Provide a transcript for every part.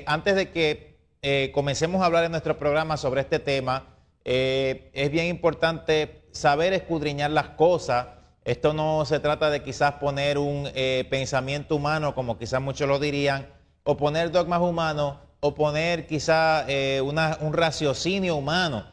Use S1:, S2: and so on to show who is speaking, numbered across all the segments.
S1: Antes de que comencemos a hablar en nuestro programa sobre este tema, es bien importante saber escudriñar las cosas. Esto no se trata de quizás poner un pensamiento humano, como quizás muchos lo dirían, o poner dogmas humanos, o poner quizás un raciocinio humano.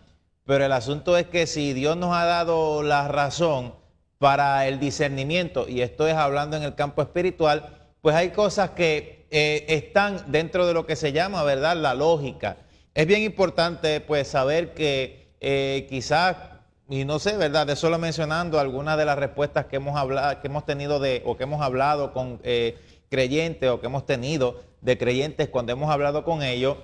S1: Pero el asunto es que si Dios nos ha dado la razón para el discernimiento, y esto es hablando en el campo espiritual, pues hay cosas que están dentro de lo que se llama, ¿verdad?, la lógica. Es bien importante, pues, saber que quizás, y no sé, ¿verdad?, de solo mencionando algunas de las respuestas que hemos hablado, que hemos tenido o que hemos hablado con creyentes, o que hemos tenido de creyentes cuando hemos hablado con ellos,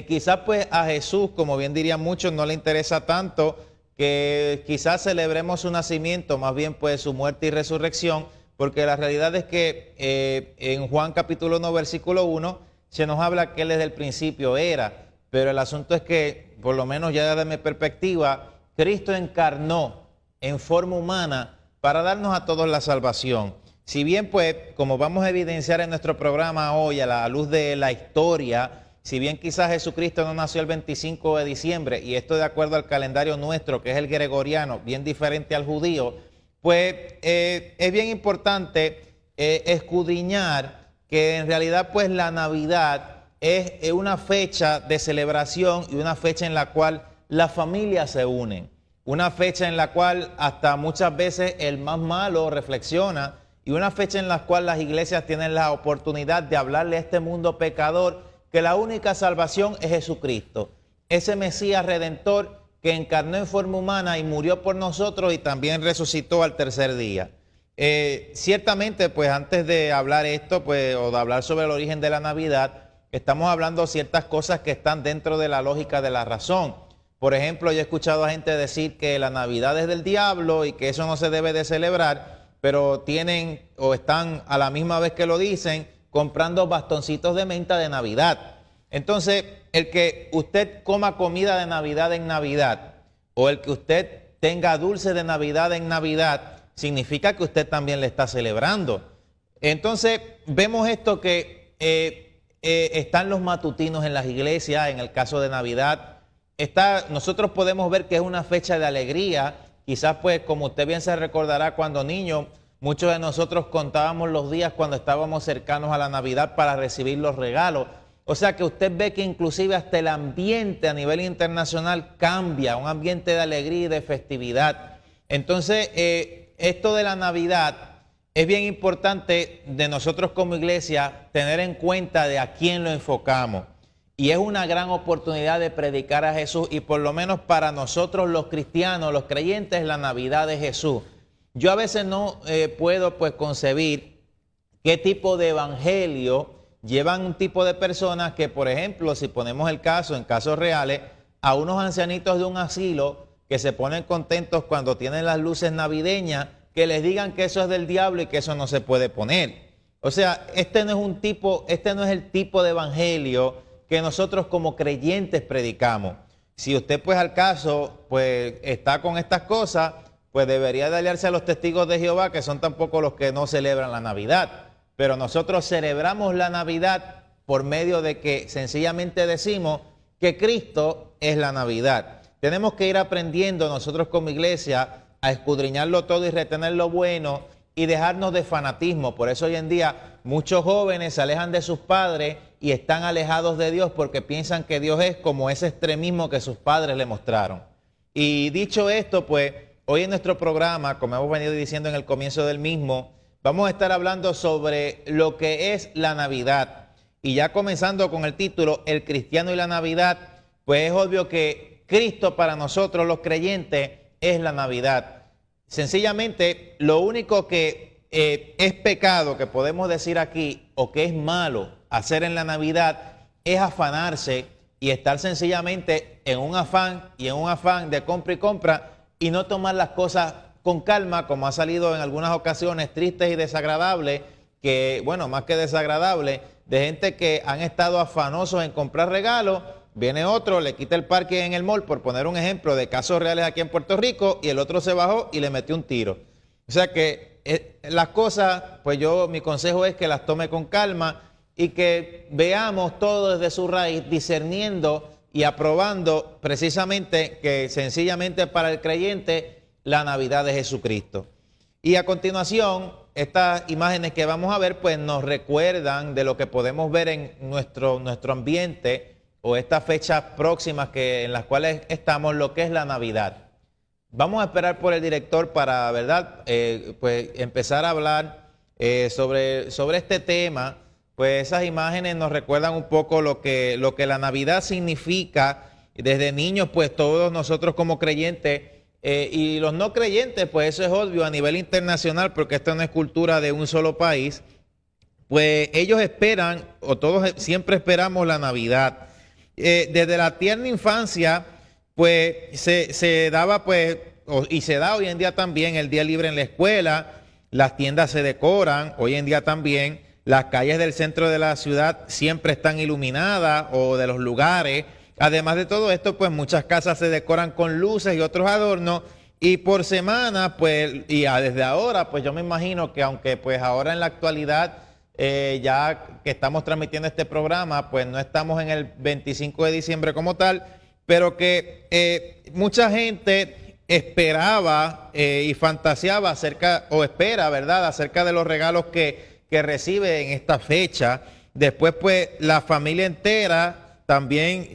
S1: quizás pues a Jesús, como bien dirían muchos, no le interesa tanto que quizás celebremos su nacimiento, más bien pues su muerte y resurrección, porque la realidad es que en Juan capítulo 1, versículo 1, se nos habla que Él desde el principio era, pero el asunto es que, por lo menos ya desde mi perspectiva, Cristo encarnó en forma humana para darnos a todos la salvación. Si bien pues, como vamos a evidenciar en nuestro programa hoy a la luz de la historia, si bien quizás Jesucristo no nació el 25 de diciembre, y esto de acuerdo al calendario nuestro, que es el gregoriano, bien diferente al judío, pues es bien importante escudriñar que en realidad pues la Navidad es una fecha de celebración y una fecha en la cual las familias se unen. Una fecha en la cual hasta muchas veces el más malo reflexiona, y una fecha en la cual las iglesias tienen la oportunidad de hablarle a este mundo pecador que la única salvación es Jesucristo, ese Mesías Redentor que encarnó en forma humana y murió por nosotros y también resucitó al tercer día. Ciertamente, pues antes de hablar esto, pues, o de hablar sobre el origen de la Navidad, estamos hablando ciertas cosas que están dentro de la lógica de la razón. Por ejemplo, yo he escuchado a gente decir que la Navidad es del diablo y que eso no se debe de celebrar, pero tienen o están a la misma vez que lo dicen comprando bastoncitos de menta de Navidad. Entonces, el que usted coma comida de Navidad en Navidad, o el que usted tenga dulce de Navidad en Navidad, significa que usted también le está celebrando. Entonces, vemos esto que están los matutinos en las iglesias, en el caso de Navidad. Nosotros podemos ver que es una fecha de alegría. Quizás, pues, como usted bien se recordará cuando niño, muchos de nosotros contábamos los días cuando estábamos cercanos a la Navidad para recibir los regalos. O sea que usted ve que inclusive hasta el ambiente a nivel internacional cambia, un ambiente de alegría y de festividad. Entonces, esto de la Navidad es bien importante de nosotros como iglesia tener en cuenta de a quién lo enfocamos. Y es una gran oportunidad de predicar a Jesús, y por lo menos para nosotros los cristianos, los creyentes, la Navidad de Jesús. Yo a veces no puedo pues concebir qué tipo de evangelio llevan un tipo de personas que, por ejemplo, si ponemos el caso, en casos reales, a unos ancianitos de un asilo que se ponen contentos cuando tienen las luces navideñas, que les digan que eso es del diablo y que eso no se puede poner. O sea, este no es el tipo de evangelio que nosotros como creyentes predicamos. Si usted pues al caso pues está con estas cosas, pues debería de aliarse a los testigos de Jehová, que son tampoco los que no celebran la Navidad. Pero nosotros celebramos la Navidad por medio de que sencillamente decimos que Cristo es la Navidad. Tenemos que ir aprendiendo nosotros como iglesia a escudriñarlo todo y retener lo bueno y dejarnos de fanatismo. Por eso hoy en día muchos jóvenes se alejan de sus padres y están alejados de Dios porque piensan que Dios es como ese extremismo que sus padres le mostraron. Y dicho esto, pues hoy en nuestro programa, como hemos venido diciendo en el comienzo del mismo, vamos a estar hablando sobre lo que es la Navidad. Y ya comenzando con el título, El cristiano y la Navidad, pues es obvio que Cristo para nosotros los creyentes es la Navidad. Sencillamente, lo único que es pecado que podemos decir aquí, o que es malo hacer en la Navidad, es afanarse y estar sencillamente en un afán de compra y compra, y no tomar las cosas con calma, como ha salido en algunas ocasiones tristes y desagradables, que bueno, más que desagradables, de gente que han estado afanosos en comprar regalos. Viene otro, le quita el parque en el mall, por poner un ejemplo de casos reales aquí en Puerto Rico, y el otro se bajó y le metió un tiro. O sea que las cosas, pues mi consejo es que las tome con calma y que veamos todo desde su raíz, discerniendo y aprobando precisamente que sencillamente para el creyente la Navidad de Jesucristo. Y a continuación, estas imágenes que vamos a ver pues nos recuerdan de lo que podemos ver en nuestro ambiente o estas fechas próximas en las cuales estamos, lo que es la Navidad. Vamos a esperar por el director para, ¿verdad?, pues empezar a hablar sobre este tema. Pues esas imágenes nos recuerdan un poco lo que la Navidad significa. Desde niños, pues todos nosotros como creyentes y los no creyentes, pues eso es obvio a nivel internacional, porque esta no es cultura de un solo país, pues ellos esperan, o todos siempre esperamos la Navidad. Desde la tierna infancia, pues se daba, pues, y se da hoy en día también el día libre en la escuela, las tiendas se decoran, hoy en día también. Las calles del centro de la ciudad siempre están iluminadas o de los lugares. Además de todo esto, pues muchas casas se decoran con luces y otros adornos. Y por semana, pues, y desde ahora, pues yo me imagino que aunque pues ahora en la actualidad, ya que estamos transmitiendo este programa, pues no estamos en el 25 de diciembre como tal, pero que mucha gente esperaba y fantaseaba acerca, o espera, ¿verdad?, acerca de los regalos que recibe en esta fecha. Después, pues, la familia entera también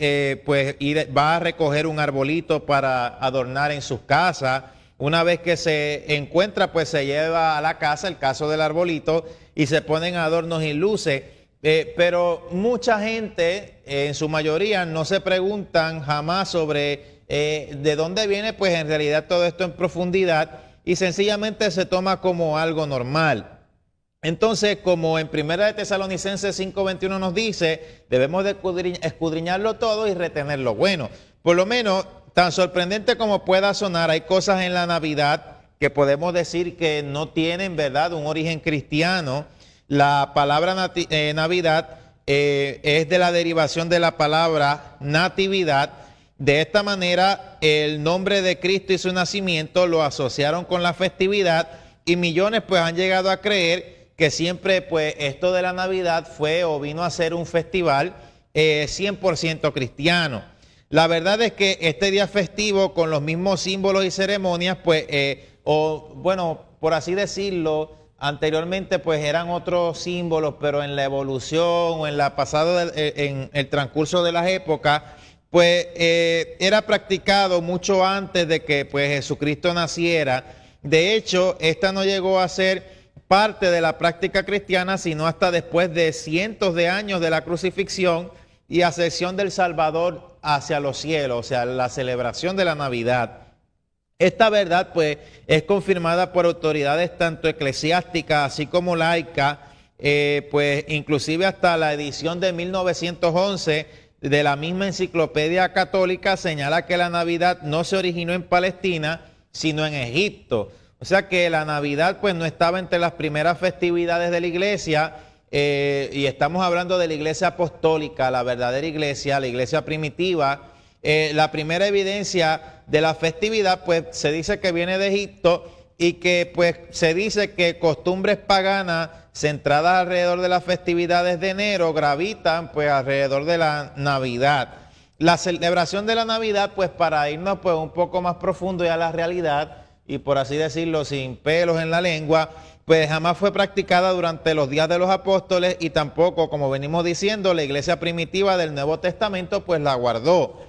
S1: pues va a recoger un arbolito para adornar en sus casas. Una vez que se encuentra, pues se lleva a la casa, el caso del arbolito, y se ponen adornos y luces. Pero mucha gente, en su mayoría, no se preguntan jamás sobre de dónde viene, pues en realidad todo esto en profundidad, y sencillamente se toma como algo normal. Entonces, como en 1 de Tesalonicenses 5:21 nos dice, debemos de escudriñarlo todo y retener lo bueno. Por lo menos, tan sorprendente como pueda sonar, hay cosas en la Navidad que podemos decir que no tienen, ¿verdad?, un origen cristiano. La palabra Navidad es de la derivación de la palabra natividad. De esta manera, el nombre de Cristo y su nacimiento lo asociaron con la festividad, y millones pues han llegado a creer que siempre pues esto de la Navidad fue o vino a ser un festival 100% cristiano. La verdad es que este día festivo, con los mismos símbolos y ceremonias, pues, o bueno, por así decirlo, anteriormente pues eran otros símbolos, pero en la evolución o en en el transcurso de las épocas, pues era practicado mucho antes de que pues Jesucristo naciera. De hecho, esta no llegó a ser parte de la práctica cristiana, sino hasta después de cientos de años de la crucifixión y ascensión del Salvador hacia los cielos, o sea, la celebración de la Navidad. Esta verdad, pues, es confirmada por autoridades tanto eclesiásticas así como laicas, pues, inclusive hasta la edición de 1911 de la misma Enciclopedia Católica señala que la Navidad no se originó en Palestina, sino en Egipto. O sea que la Navidad pues no estaba entre las primeras festividades de la iglesia, y estamos hablando de la iglesia apostólica, la verdadera iglesia, la iglesia primitiva. La primera evidencia de la festividad pues se dice que viene de Egipto, y que pues se dice que costumbres paganas centradas alrededor de las festividades de enero gravitan pues alrededor de la Navidad. La celebración de la Navidad, pues para irnos pues un poco más profundo y a la realidad, y por así decirlo, sin pelos en la lengua, pues jamás fue practicada durante los días de los apóstoles, y tampoco, como venimos diciendo, la iglesia primitiva del Nuevo Testamento pues la guardó.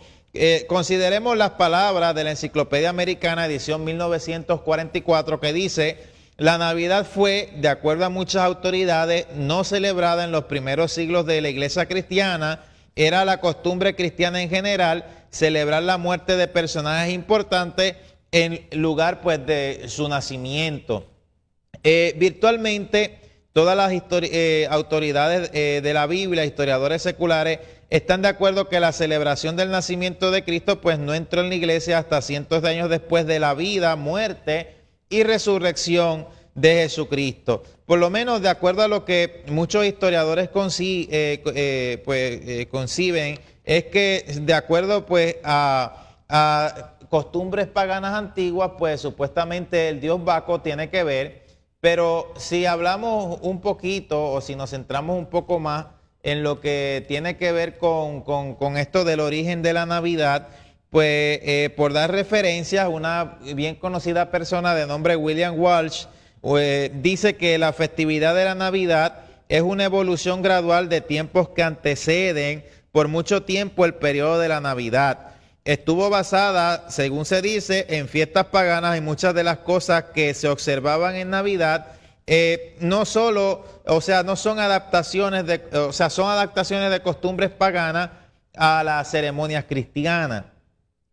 S1: Consideremos las palabras de la Enciclopedia Americana, edición 1944, que dice: la Navidad fue, de acuerdo a muchas autoridades, no celebrada en los primeros siglos de la iglesia cristiana. Era la costumbre cristiana en general celebrar la muerte de personajes importantes en lugar pues de su nacimiento. Virtualmente todas las autoridades de la Biblia, historiadores seculares, están de acuerdo que la celebración del nacimiento de Cristo pues no entró en la iglesia hasta cientos de años después de la vida, muerte y resurrección de Jesucristo. Por lo menos de acuerdo a lo que muchos historiadores conciben, es que de acuerdo pues a costumbres paganas antiguas, pues supuestamente el dios Baco tiene que ver, pero si hablamos un poquito o si nos centramos un poco más en lo que tiene que ver con esto del origen de la Navidad, pues por dar referencia, una bien conocida persona de nombre William Walsh dice que la festividad de la Navidad es una evolución gradual de tiempos que anteceden por mucho tiempo el periodo de la Navidad. Estuvo basada, según se dice, en fiestas paganas y muchas de las cosas que se observaban en Navidad no solo, o sea, no son adaptaciones son adaptaciones de costumbres paganas a las ceremonias cristianas.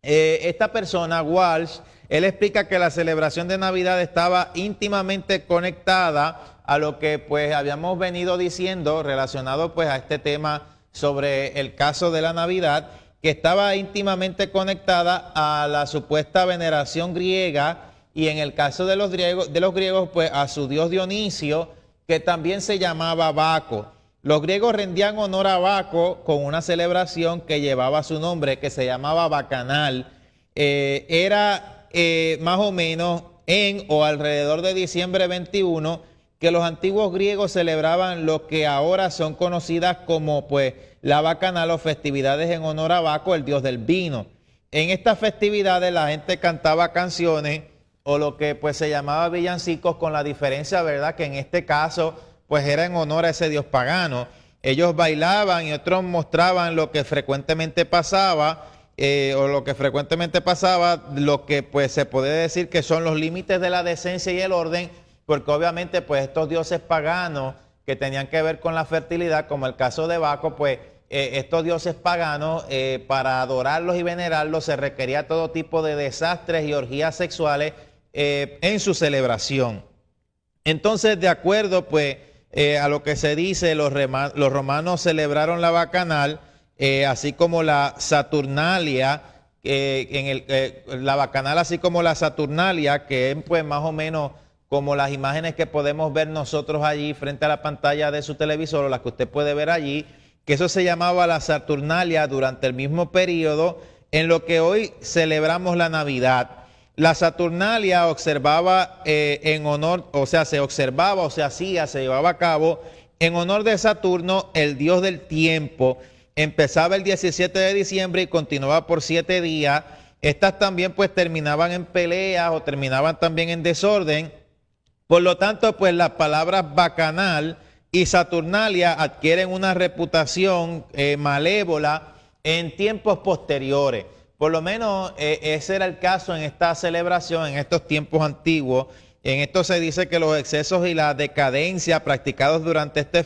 S1: Esta persona, Walsh, él explica que la celebración de Navidad estaba íntimamente conectada a lo que pues habíamos venido diciendo relacionado pues a este tema sobre el caso de la Navidad, que estaba íntimamente conectada a la supuesta veneración griega y en el caso de los griegos pues a su dios Dionisio, que también se llamaba Baco. Los griegos rendían honor a Baco con una celebración que llevaba su nombre, que se llamaba Bacanal. Era más o menos en o alrededor de diciembre 21 que los antiguos griegos celebraban lo que ahora son conocidas como pues la Bacanal o festividades en honor a Baco, el dios del vino. En estas festividades la gente cantaba canciones o lo que pues se llamaba villancicos, con la diferencia, ¿verdad?, que en este caso pues era en honor a ese dios pagano. Ellos bailaban y otros mostraban lo que frecuentemente pasaba, lo que pues se puede decir que son los límites de la decencia y el orden, porque obviamente pues estos dioses paganos que tenían que ver con la fertilidad, como el caso de Baco, pues estos dioses paganos, para adorarlos y venerarlos se requería todo tipo de desastres y orgías sexuales en su celebración. Entonces, de acuerdo pues a lo que se dice, los romanos celebraron la Bacanal, así como la Saturnalia, la Bacanal así como la Saturnalia, que es pues más o menos como las imágenes que podemos ver nosotros allí frente a la pantalla de su televisor o las que usted puede ver allí, que eso se llamaba la Saturnalia durante el mismo periodo en lo que hoy celebramos la Navidad. La Saturnalia observaba en honor, o sea, se observaba o se hacía, se llevaba a cabo en honor de Saturno, el dios del tiempo. Empezaba el 17 de diciembre y continuaba por 7 días. Estas también pues terminaban en peleas o terminaban también en desorden. Por lo tanto, pues las palabras bacanal y Saturnalia adquieren una reputación malévola en tiempos posteriores. Por lo menos ese era el caso en esta celebración, en estos tiempos antiguos. En esto se dice que los excesos y la decadencia practicados durante esta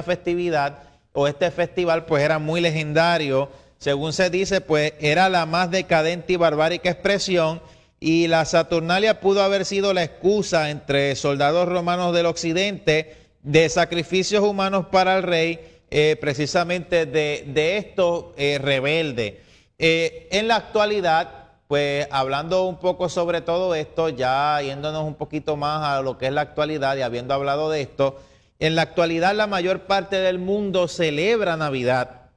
S1: festividad o este festival pues era muy legendario. Según se dice, pues era la más decadente y barbárica expresión, y la Saturnalia pudo haber sido la excusa entre soldados romanos del occidente de sacrificios humanos para el rey, precisamente de estos rebeldes. En la actualidad, pues hablando un poco sobre todo esto, ya yéndonos un poquito más a lo que es la actualidad y habiendo hablado de esto, en la actualidad la mayor parte del mundo celebra Navidad,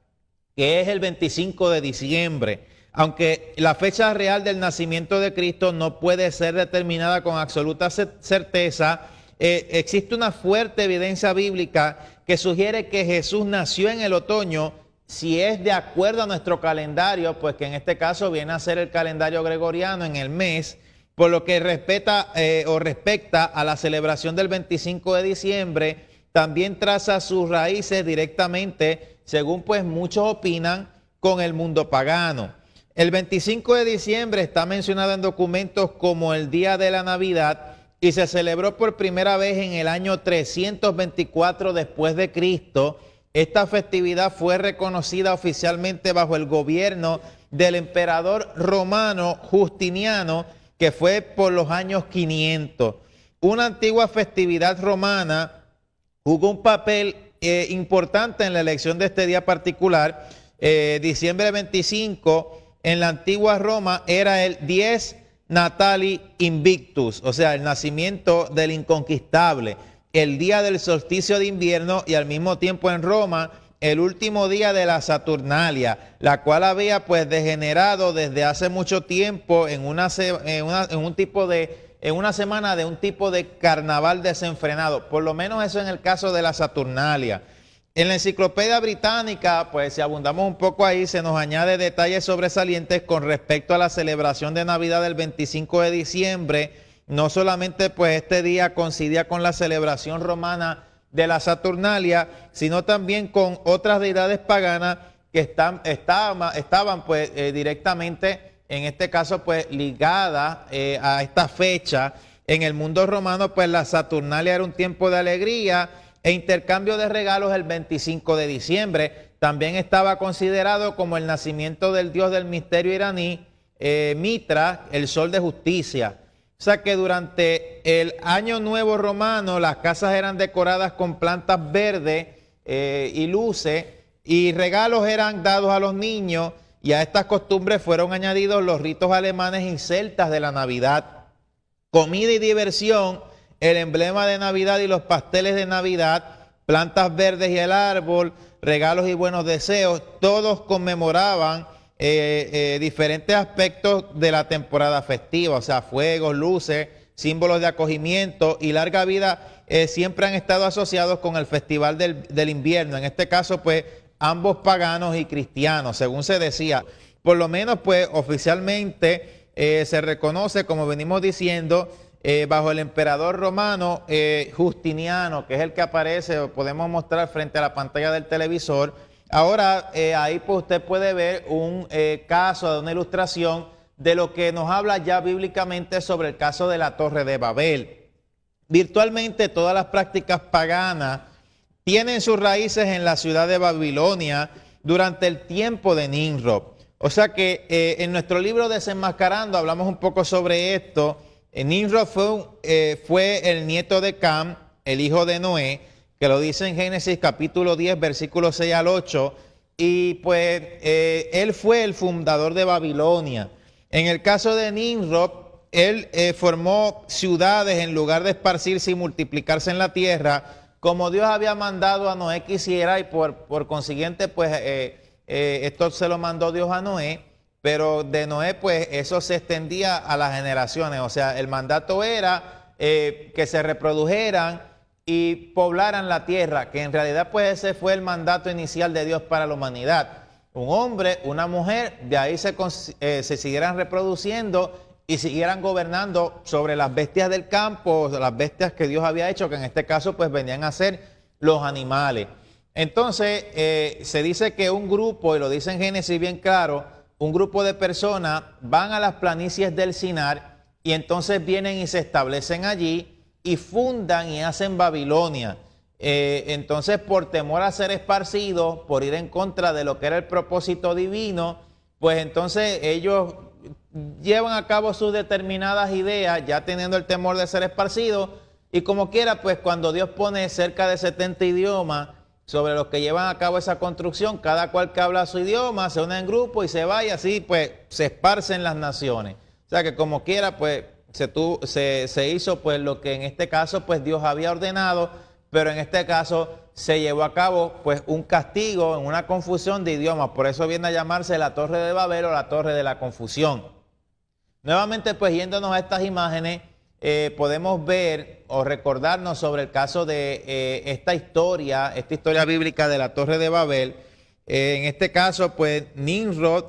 S1: que es el 25 de diciembre. Aunque la fecha real del nacimiento de Cristo no puede ser determinada con absoluta certeza, existe una fuerte evidencia bíblica que sugiere que Jesús nació en el otoño, si es de acuerdo a nuestro calendario, pues que en este caso viene a ser el calendario gregoriano en el mes, por lo que respecta a la celebración del 25 de diciembre, también traza sus raíces directamente, según pues muchos opinan, con el mundo pagano. El 25 de diciembre está mencionado en documentos como el día de la Navidad y se celebró por primera vez en el año 324 después de Cristo. Esta festividad fue reconocida oficialmente bajo el gobierno del emperador romano Justiniano, que fue por los años 500. Una antigua festividad romana jugó un papel importante en la elección de este día particular. Diciembre 25 en la antigua Roma era el Dies Natali Invictus, o sea, el nacimiento del inconquistable, el día del solsticio de invierno, y al mismo tiempo en Roma el último día de la Saturnalia, la cual había pues degenerado desde hace mucho tiempo en una semana de un tipo de carnaval desenfrenado. Por lo menos eso en el caso de la Saturnalia. En la Enciclopedia Británica, pues si abundamos un poco ahí, se nos añade detalles sobresalientes con respecto a la celebración de Navidad del 25 de diciembre. No solamente pues este día coincidía con la celebración romana de la Saturnalia, sino también con otras deidades paganas que estaban pues directamente, en este caso pues ligadas a esta fecha. En el mundo romano pues la Saturnalia era un tiempo de alegría e intercambio de regalos el 25 de diciembre. También estaba considerado como el nacimiento del dios del misterio iraní, Mitra, el sol de justicia. O sea que durante el Año Nuevo romano las casas eran decoradas con plantas verdes y luces, y regalos eran dados a los niños, y a estas costumbres fueron añadidos los ritos alemanes y celtas de la Navidad. Comida y diversión, el emblema de Navidad y los pasteles de Navidad, plantas verdes y el árbol, regalos y buenos deseos, todos conmemoraban diferentes aspectos de la temporada festiva, o sea, fuegos, luces, símbolos de acogimiento y larga vida siempre han estado asociados con el festival del invierno. En este caso, pues, ambos paganos y cristianos, según se decía. Por lo menos, pues, oficialmente se reconoce, como venimos diciendo, bajo el emperador romano Justiniano, que es el que aparece, o podemos mostrar frente a la pantalla del televisor. Ahora, ahí pues usted puede ver un caso, una ilustración de lo que nos habla ya bíblicamente sobre el caso de la Torre de Babel. Virtualmente todas las prácticas paganas tienen sus raíces en la ciudad de Babilonia durante el tiempo de Nimrod. O sea que en nuestro libro Desenmascarando hablamos un poco sobre esto. Nimrod fue el nieto de Cam, el hijo de Noé, que lo dice en Génesis capítulo 10, versículos 6 al 8, y pues él fue el fundador de Babilonia. En el caso de Nimrod, él formó ciudades en lugar de esparcirse y multiplicarse en la tierra, como Dios había mandado a Noé que hiciera, y por consiguiente, pues esto se lo mandó Dios a Noé, pero de Noé, pues eso se extendía a las generaciones. O sea, el mandato era que se reprodujeran y poblaran la tierra, que en realidad pues ese fue el mandato inicial de Dios para la humanidad. Un hombre, una mujer, de ahí se siguieran reproduciendo y siguieran gobernando sobre las bestias del campo, las bestias que Dios había hecho, que en este caso pues venían a ser los animales. Entonces se dice que un grupo, y lo dice en Génesis bien claro, un grupo de personas van a las planicies del Sinar y entonces vienen y se establecen allí y fundan y hacen Babilonia. Entonces, por temor a ser esparcidos, por ir en contra de lo que era el propósito divino, pues entonces ellos llevan a cabo sus determinadas ideas, ya teniendo el temor de ser esparcidos, y como quiera, pues cuando Dios pone cerca de 70 idiomas sobre los que llevan a cabo esa construcción, cada cual que habla su idioma, se une en grupo y se va, y así pues se esparcen las naciones. O sea que como quiera, pues se hizo pues lo que en este caso pues Dios había ordenado, pero en este caso se llevó a cabo pues un castigo en una confusión de idiomas. Por eso viene a llamarse la Torre de Babel o la Torre de la Confusión. Nuevamente pues yéndonos a estas imágenes, podemos ver o recordarnos sobre el caso de esta historia bíblica de la Torre de Babel. En este caso pues Nimrod,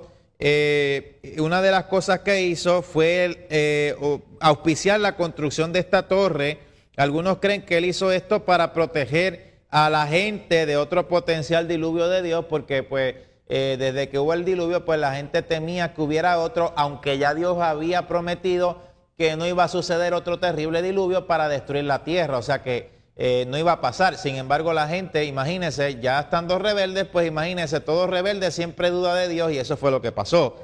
S1: una de las cosas que hizo fue auspiciar la construcción de esta torre. Algunos creen que él hizo esto para proteger a la gente de otro potencial diluvio de Dios, porque pues desde que hubo el diluvio, pues la gente temía que hubiera otro, aunque ya Dios había prometido que no iba a suceder otro terrible diluvio para destruir la tierra, o sea que no iba a pasar. Sin embargo, la gente, imagínense, ya estando rebeldes, pues imagínense, todo rebelde siempre duda de Dios, y eso fue lo que pasó.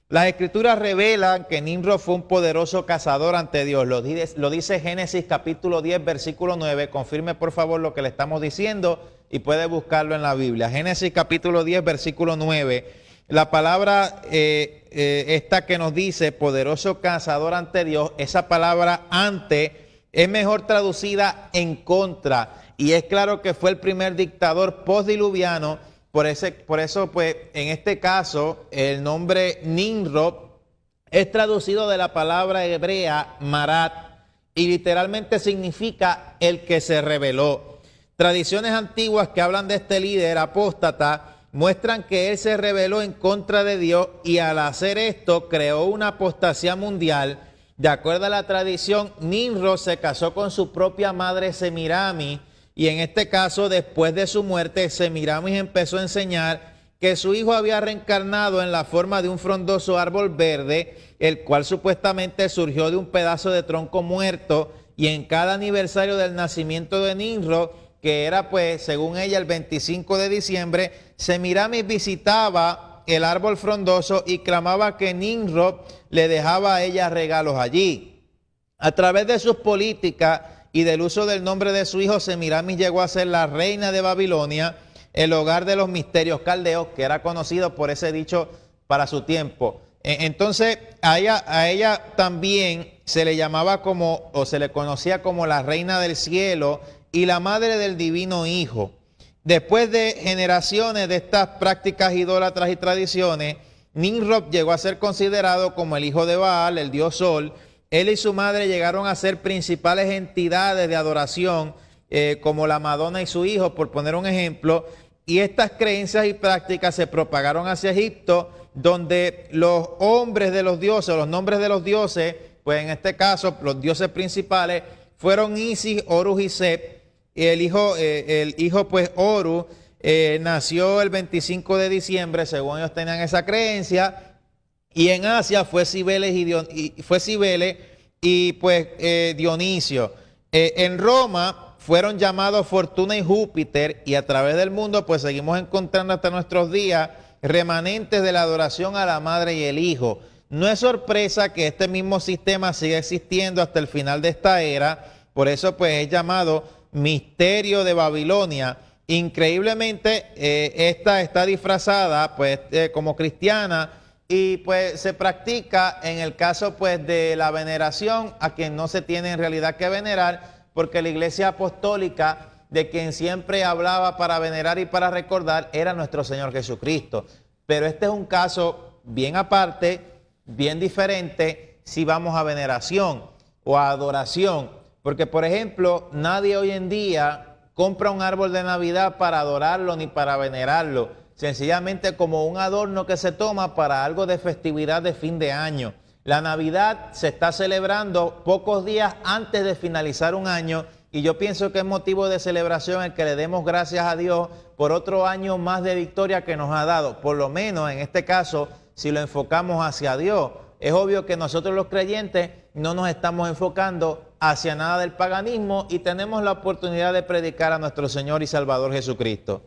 S1: Las Escrituras revelan que Nimrod fue un poderoso cazador ante Dios. Lo dice Génesis capítulo 10, versículo 9. Confirme por favor lo que le estamos diciendo y puede buscarlo en la Biblia. Génesis capítulo 10, versículo 9. La palabra esta que nos dice poderoso cazador ante Dios, esa palabra ante es mejor traducida en contra. Y es claro que fue el primer dictador postdiluviano. Por eso, pues, en este caso, el nombre Nimrod es traducido de la palabra hebrea Marat y literalmente significa el que se rebeló. Tradiciones antiguas que hablan de este líder apóstata muestran que él se rebeló en contra de Dios y al hacer esto creó una apostasía mundial. De acuerdo a la tradición, Nimrod se casó con su propia madre Semiramis y en este caso, después de su muerte, Semiramis empezó a enseñar que su hijo había reencarnado en la forma de un frondoso árbol verde, el cual supuestamente surgió de un pedazo de tronco muerto, y en cada aniversario del nacimiento de Nimrod, que era pues según ella el 25 de diciembre, Semiramis visitaba el árbol frondoso y clamaba que Nimrod le dejaba a ella regalos allí. A través de sus políticas y del uso del nombre de su hijo, Semiramis llegó a ser la reina de Babilonia, el hogar de los misterios caldeos, que era conocido por ese dicho para su tiempo. Entonces a ella también se le llamaba como, o se le conocía como la reina del cielo y la madre del divino hijo. Después de generaciones de estas prácticas idólatras y tradiciones, Nimrod llegó a ser considerado como el hijo de Baal, el dios Sol. Él y su madre llegaron a ser principales entidades de adoración, como la Madonna y su hijo, por poner un ejemplo. Y estas creencias y prácticas se propagaron hacia Egipto, donde los hombres de los dioses, los nombres de los dioses, pues en este caso los dioses principales fueron Isis, Horus y Set. Y el hijo pues Horus nació el 25 de diciembre, según ellos tenían esa creencia. Y en Asia fue Cibeles y pues Dionisio. En Roma fueron llamados Fortuna y Júpiter, y a través del mundo pues seguimos encontrando hasta nuestros días remanentes de la adoración a la madre y el hijo. No es sorpresa que este mismo sistema siga existiendo hasta el final de esta era, por eso pues es llamado misterio de Babilonia. Increíblemente esta está disfrazada pues como cristiana, y pues se practica en el caso pues de la veneración a quien no se tiene en realidad que venerar, porque la Iglesia Apostólica, de quien siempre hablaba para venerar y para recordar, era nuestro Señor Jesucristo. Pero este es un caso bien aparte, bien diferente, si vamos a veneración o a adoración. Porque, por ejemplo, nadie hoy en día compra un árbol de Navidad para adorarlo ni para venerarlo, sencillamente como un adorno que se toma para algo de festividad de fin de año. La Navidad se está celebrando pocos días antes de finalizar un año, y yo pienso que es motivo de celebración el que le demos gracias a Dios por otro año más de victoria que nos ha dado. Por lo menos en este caso, si lo enfocamos hacia Dios. Es obvio que nosotros los creyentes no nos estamos enfocando hacia nada del paganismo y tenemos la oportunidad de predicar a nuestro Señor y Salvador Jesucristo.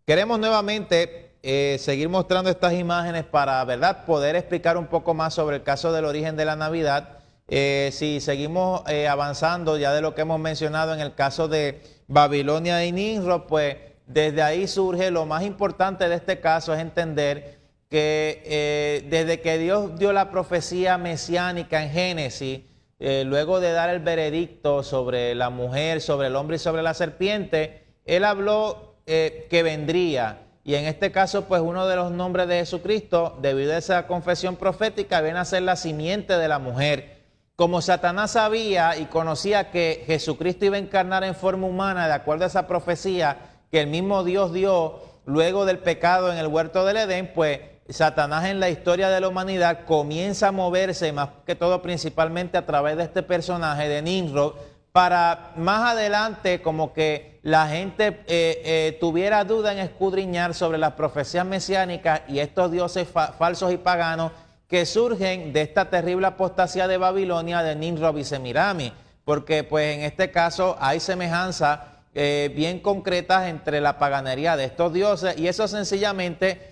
S1: Queremos nuevamente seguir mostrando estas imágenes para, ¿verdad?, poder explicar un poco más sobre el caso del origen de la Navidad. Si seguimos avanzando ya de lo que hemos mencionado en el caso de Babilonia y Nimrod, pues desde ahí surge lo más importante de este caso, es entender que desde que Dios dio la profecía mesiánica en Génesis, luego de dar el veredicto sobre la mujer, sobre el hombre y sobre la serpiente, Él habló que vendría. Y en este caso, pues uno de los nombres de Jesucristo, debido a esa confesión profética, viene a ser la simiente de la mujer. Como Satanás sabía y conocía que Jesucristo iba a encarnar en forma humana, de acuerdo a esa profecía que el mismo Dios dio luego del pecado en el huerto del Edén, pues Satanás en la historia de la humanidad comienza a moverse, más que todo principalmente a través de este personaje de Nimrod, para más adelante como que la gente tuviera duda en escudriñar sobre las profecías mesiánicas y estos dioses falsos y paganos que surgen de esta terrible apostasía de Babilonia de Nimrod y Semiramis, porque pues en este caso hay semejanzas bien concretas entre la paganería de estos dioses, y eso sencillamente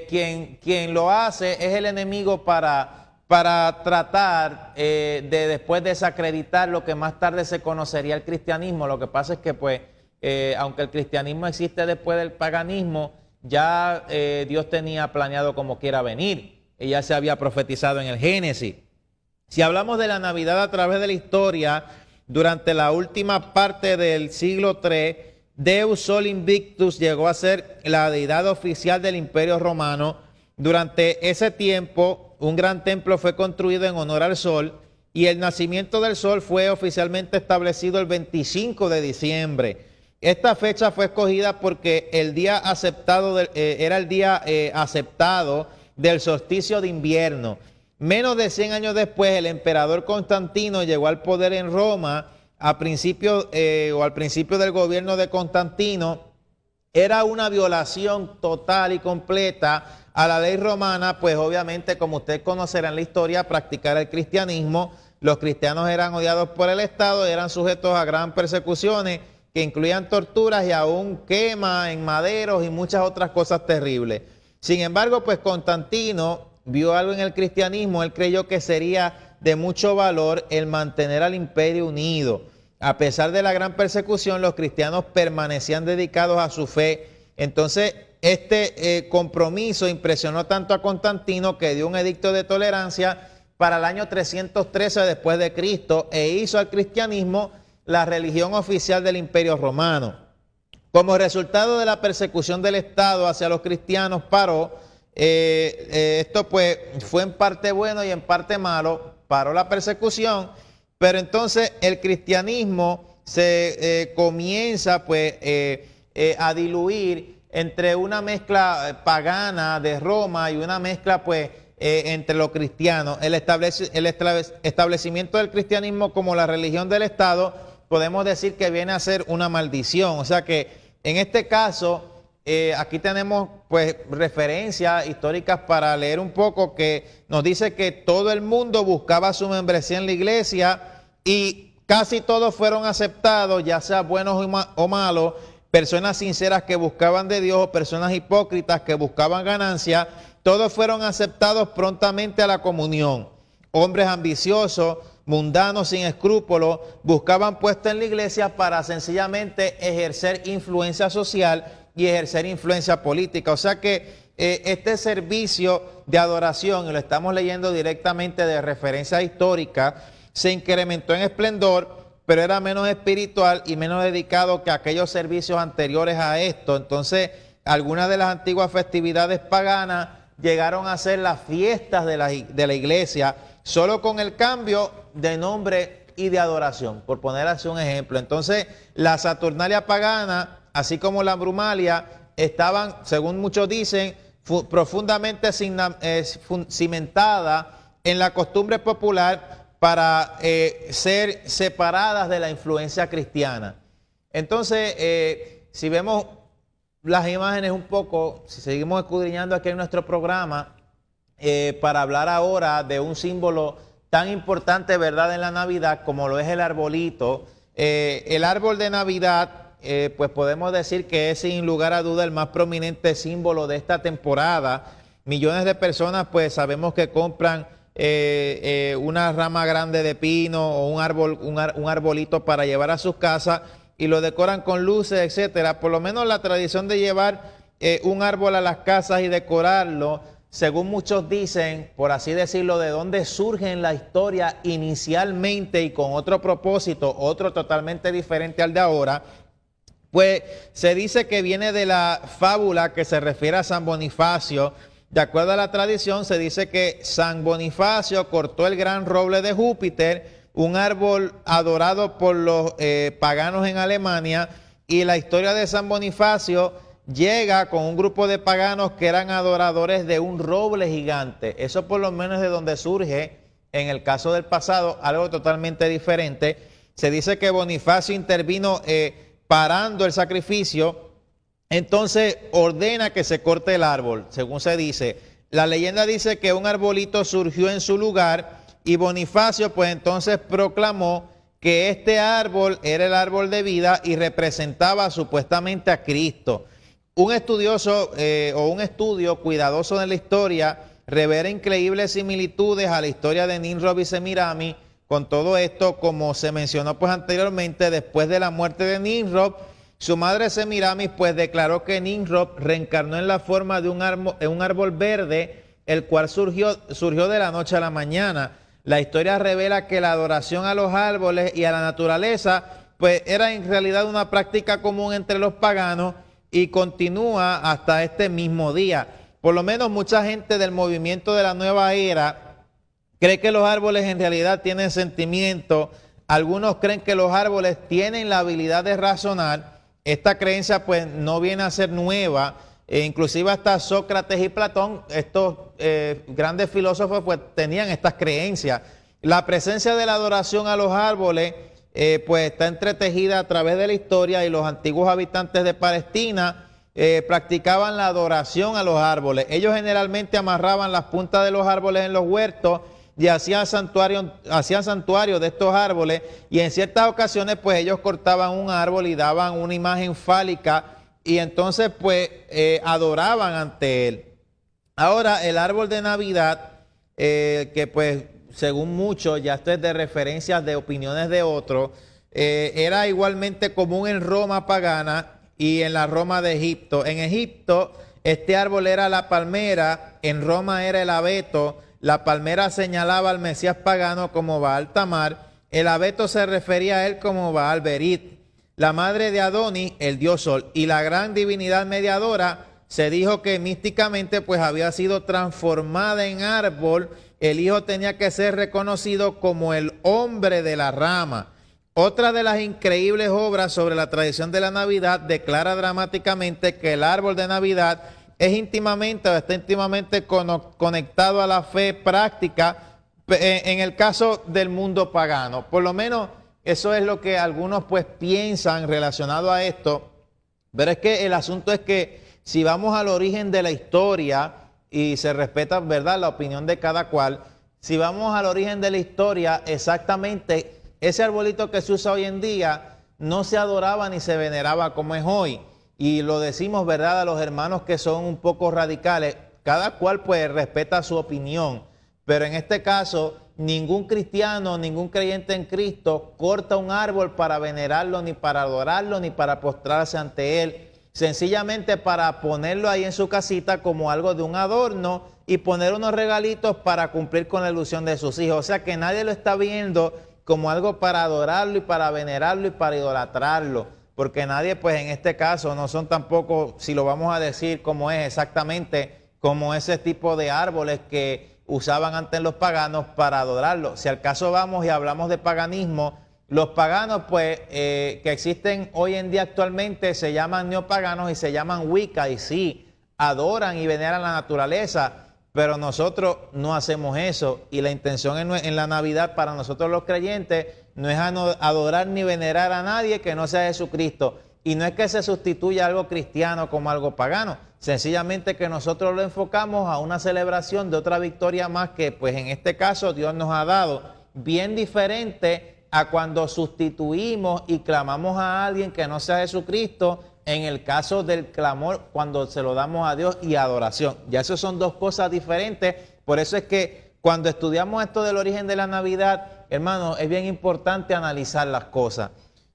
S1: quien lo hace es el enemigo para tratar de después desacreditar lo que más tarde se conocería el cristianismo. Lo que pasa es que pues aunque el cristianismo existe después del paganismo, ya Dios tenía planeado como quiera venir, y ya se había profetizado en el Génesis. Si hablamos de la Navidad a través de la historia, durante la última parte del siglo III, Deus Sol Invictus llegó a ser la deidad oficial del Imperio Romano. Durante ese tiempo, un gran templo fue construido en honor al Sol, y el nacimiento del Sol fue oficialmente establecido el 25 de diciembre. Esta fecha fue escogida porque el día aceptado era el día aceptado del solsticio de invierno. Menos de 100 años después, el emperador Constantino llegó al poder en Roma al principio del gobierno de Constantino. Era una violación total y completa a la ley romana, pues obviamente, como ustedes conocerán la historia, practicar el cristianismo. Los cristianos eran odiados por el Estado y eran sujetos a gran persecuciones que incluían torturas y aún quema en maderos y muchas otras cosas terribles. Sin embargo, pues Constantino vio algo en el cristianismo. Él creyó que sería de mucho valor el mantener al imperio unido. A pesar de la gran persecución, los cristianos permanecían dedicados a su fe. Entonces, este compromiso impresionó tanto a Constantino que dio un edicto de tolerancia para el año 313 después de Cristo e hizo al cristianismo la religión oficial del Imperio Romano. Como resultado de la persecución del Estado hacia los cristianos esto pues fue en parte bueno y en parte malo, paró la persecución, pero entonces el cristianismo se comienza pues a diluir entre una mezcla pagana de Roma y una mezcla pues entre los cristianos. El establecimiento del cristianismo como la religión del Estado podemos decir que viene a ser una maldición. O sea que en este caso, aquí tenemos pues referencias históricas para leer un poco que nos dice que todo el mundo buscaba su membresía en la iglesia y casi todos fueron aceptados, ya sea buenos o malos, personas sinceras que buscaban de Dios o personas hipócritas que buscaban ganancia, todos fueron aceptados prontamente a la comunión. Hombres ambiciosos, mundanos sin escrúpulos, buscaban puesto en la iglesia para sencillamente ejercer influencia social y ejercer influencia política. O sea que este servicio de adoración, y lo estamos leyendo directamente de referencia histórica, se incrementó en esplendor, pero era menos espiritual y menos dedicado que aquellos servicios anteriores a esto. Entonces, algunas de las antiguas festividades paganas llegaron a ser las fiestas de la iglesia, solo con el cambio de nombre y de adoración, por poner así un ejemplo. Entonces, la Saturnalia pagana, así como la Brumalia, estaban, según muchos dicen, profundamente cimentadas en la costumbre popular para ser separadas de la influencia cristiana. Entonces, si vemos las imágenes un poco, si seguimos escudriñando aquí en nuestro programa, para hablar ahora de un símbolo tan importante, ¿verdad?, en la Navidad, como lo es el arbolito. El árbol de Navidad, pues podemos decir que es sin lugar a duda el más prominente símbolo de esta temporada. Millones de personas, pues sabemos que compran una rama grande de pino o un arbolito para llevar a sus casas y lo decoran con luces, etcétera. Por lo menos la tradición de llevar un árbol a las casas y decorarlo, según muchos dicen, por así decirlo, de dónde surge en la historia inicialmente y con otro propósito, otro totalmente diferente al de ahora, pues se dice que viene de la fábula que se refiere a San Bonifacio. De acuerdo a la tradición, se dice que San Bonifacio cortó el gran roble de Júpiter, un árbol adorado por los paganos en Alemania, y la historia de San Bonifacio llega con un grupo de paganos que eran adoradores de un roble gigante. Eso por lo menos es de donde surge, en el caso del pasado, algo totalmente diferente. Se dice que Bonifacio intervino parando el sacrificio, entonces ordena que se corte el árbol, según se dice. La leyenda dice que un arbolito surgió en su lugar y Bonifacio pues entonces proclamó que este árbol era el árbol de vida y representaba supuestamente a Cristo. Un estudioso o un estudio cuidadoso de la historia revela increíbles similitudes a la historia de Nimrod y Semiramis. Con todo esto, como se mencionó pues anteriormente, después de la muerte de Nimrod, su madre Semiramis pues declaró que Nimrod reencarnó en la forma de un árbol verde, el cual surgió de la noche a la mañana. La historia revela que la adoración a los árboles y a la naturaleza pues era en realidad una práctica común entre los paganos y continúa hasta este mismo día. Por lo menos mucha gente del movimiento de la nueva era cree que los árboles en realidad tienen sentimiento. Algunos creen que los árboles tienen la habilidad de razonar. esta creencia pues no viene a ser nueva, inclusive hasta Sócrates y Platón, estos grandes filósofos pues tenían estas creencias. La presencia de la adoración a los árboles pues está entretejida a través de la historia, y los antiguos habitantes de Palestina practicaban la adoración a los árboles. Ellos generalmente amarraban las puntas de los árboles en los huertos y hacían santuarios de estos árboles, y en ciertas ocasiones pues ellos cortaban un árbol y daban una imagen fálica, y entonces pues adoraban ante él. Ahora el árbol de Navidad, que pues según muchos, ya esto es de referencias de opiniones de otros, era igualmente común en Roma pagana y en la Roma de Egipto. En Egipto este árbol era la palmera, en Roma era el abeto. La palmera señalaba al Mesías pagano como Baal Tamar, el abeto se refería a él como Baal Berit. La madre de Adonis, el dios Sol, y la gran divinidad mediadora, se dijo que místicamente pues había sido transformada en árbol. El hijo tenía que ser reconocido como el hombre de la rama. Otra de las increíbles obras sobre la tradición de la Navidad declara dramáticamente que el árbol de Navidad es está íntimamente conectado a la fe práctica en el caso del mundo pagano. Por lo menos eso es lo que algunos pues piensan relacionado a esto, pero es que el asunto es que si vamos al origen de la historia, y se respeta, ¿verdad?, la opinión de cada cual, si vamos al origen de la historia, exactamente ese arbolito que se usa hoy en día no se adoraba ni se veneraba como es hoy. Y lo decimos, ¿verdad?, a los hermanos que son un poco radicales. Cada cual pues respeta su opinión, pero en este caso ningún cristiano, ningún creyente en Cristo corta un árbol para venerarlo, ni para adorarlo, ni para postrarse ante él, sencillamente para ponerlo ahí en su casita como algo de un adorno y poner unos regalitos para cumplir con la ilusión de sus hijos. O sea que nadie lo está viendo como algo para adorarlo y para venerarlo y para idolatrarlo, porque nadie pues en este caso no son tampoco, si lo vamos a decir como es exactamente, como ese tipo de árboles que usaban antes los paganos para adorarlo. Si al caso vamos y hablamos de paganismo, los paganos pues que existen hoy en día actualmente se llaman neopaganos y se llaman Wicca, y sí, adoran y veneran la naturaleza, pero nosotros no hacemos eso, y la intención en la Navidad para nosotros los creyentes no es adorar ni venerar a nadie que no sea Jesucristo, y no es que se sustituya algo cristiano como algo pagano, sencillamente que nosotros lo enfocamos a una celebración de otra victoria más que pues en este caso Dios nos ha dado, bien diferente a cuando sustituimos y clamamos a alguien que no sea Jesucristo, en el caso del clamor cuando se lo damos a Dios y adoración. Ya eso son dos cosas diferentes. Por eso es que cuando estudiamos esto del origen de la Navidad, hermano, es bien importante analizar las cosas.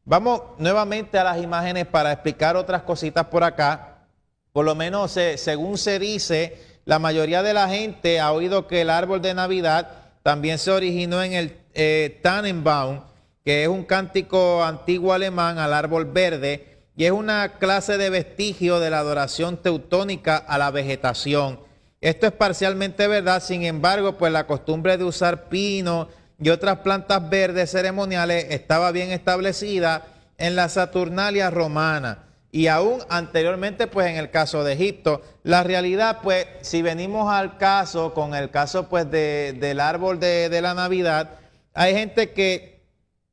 S1: Vamos nuevamente a las imágenes para explicar otras cositas por acá. Por lo menos según se dice, la mayoría de la gente ha oído que el árbol de Navidad también se originó en el Tannenbaum, que es un cántico antiguo alemán al árbol verde, y es una clase de vestigio de la adoración teutónica a la vegetación. Esto es parcialmente verdad, sin embargo, pues la costumbre de usar pino y otras plantas verdes ceremoniales estaba bien establecida en la Saturnalia romana y aún anteriormente pues en el caso de Egipto. La realidad pues si venimos al caso, con el caso pues del árbol de la Navidad, hay gente que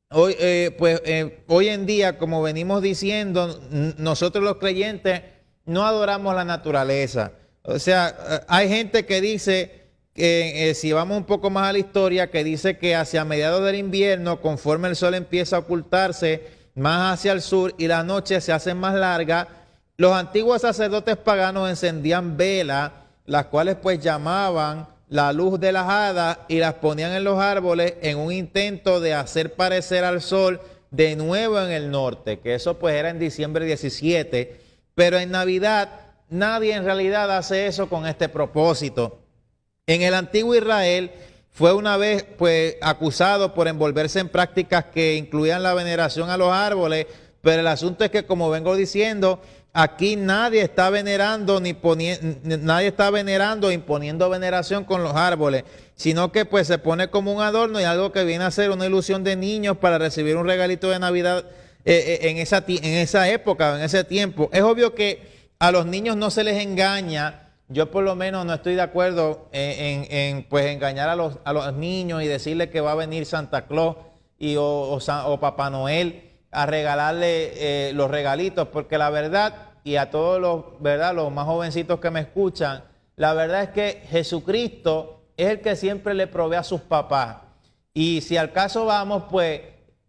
S1: hoy en día, como venimos diciendo, nosotros los creyentes no adoramos la naturaleza. O sea, hay gente que dice que si vamos un poco más a la historia, que dice que hacia mediados del invierno, conforme el sol empieza a ocultarse más hacia el sur y las noches se hacen más largas, los antiguos sacerdotes paganos encendían velas, las cuales pues llamaban la luz de las hadas y las ponían en los árboles en un intento de hacer parecer al sol de nuevo en el norte, que eso pues era en diciembre 17, pero en Navidad nadie en realidad hace eso con este propósito. En el antiguo Israel fue una vez pues acusado por envolverse en prácticas que incluían la veneración a los árboles, pero el asunto es que, como vengo diciendo, aquí nadie está venerando imponiendo veneración con los árboles, sino que pues se pone como un adorno y algo que viene a ser una ilusión de niños para recibir un regalito de Navidad en esa época, en ese tiempo. Es obvio que a los niños no se les engaña. Yo por lo menos no estoy de acuerdo pues engañar a los niños y decirles que va a venir Santa Claus o Papá Noel a regalarle los regalitos, porque la verdad, y a todos los más jovencitos que me escuchan, la verdad es que Jesucristo es el que siempre le provee a sus papás. Y si al caso vamos, pues